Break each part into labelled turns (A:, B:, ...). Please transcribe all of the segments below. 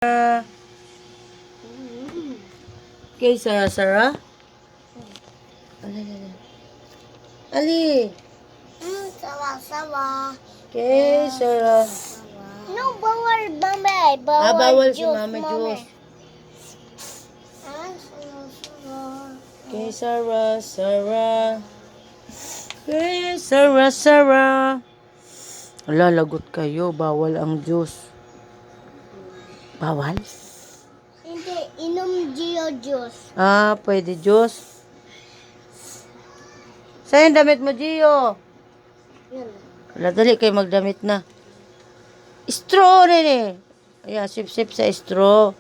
A: Okay, Sarah? Ali.
B: Sawa-sawa.
A: Okay, Sarah.
B: No, bawal mamay.
A: Bawal si
B: juice,
A: Mama
B: mommy.
A: Juice.
B: Sawa-sawa.
A: Okay, Sarah. Okay, Sarah. Ala, lagot kayo. Bawal ang juice. Bawal?
B: Hindi, inom Gio juice.
A: Pwede juice. Saan yung damit mo, Gio?
B: Yun.
A: Wala, dali kayo magdamit na. Straw rin eh. Ayan, sip-sip sa straw.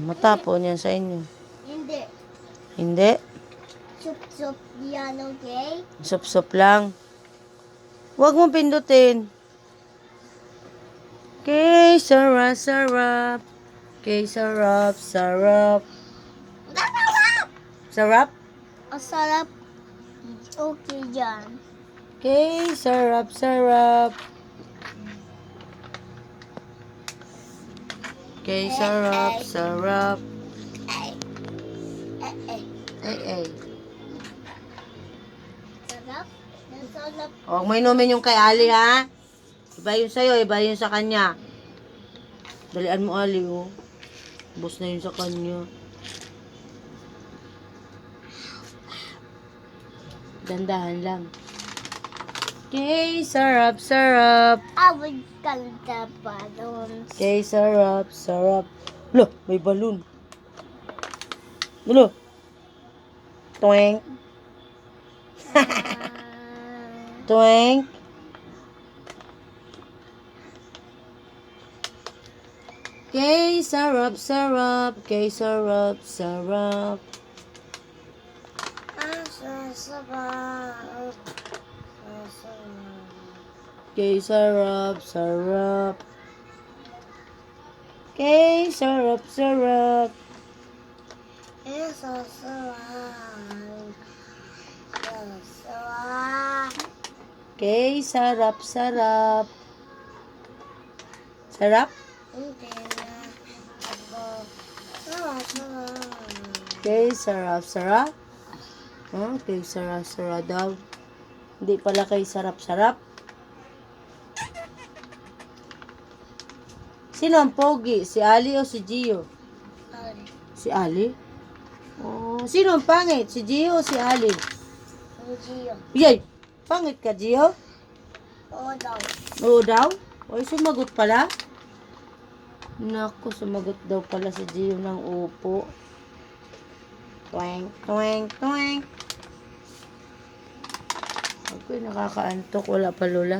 A: Matapon yan sa inyo.
B: Hindi.
A: Hindi?
B: Sup-sup yan, okay?
A: Sup-sup lang. Huwag mong pindutin. Okay, sarap. Okay, sarap. Sarap?
B: Ang sarap. Okay dyan.
A: Okay, sarap. Okay, sarap.
B: Eh.
A: Ay.
B: Sarap? Ang sarap.
A: Huwag mo inumin yung kay Ali, ha? Iba yun sa'yo, iba yun sa kanya. Dalian mo, Ali, oh. Bus na yun sa kanya. Dandahan lang. Okay, sarap.
B: Awag kalda pa doon.
A: Okay, sarap. Lo, may balloon. Lo. Twink. Twink. Okay, sarap. Okay, sarap. Okay, sarap. Okay, sarap. Okay, sarap. Sarap? Okay, sarap. Okay, sarap daw. Hindi pala kay sarap. Sino ang pogi? Si Ali o si Gio? Si Ali? Oh, sino ang pangit? Si Gio o si Ali? Yay! Pangit ka, Gio? Oo daw? Oy, sumagot pala? Naku, sumagot daw pala si Gio ng upo. Twink. Ako'y nakakaantok. Wala pa, Lola.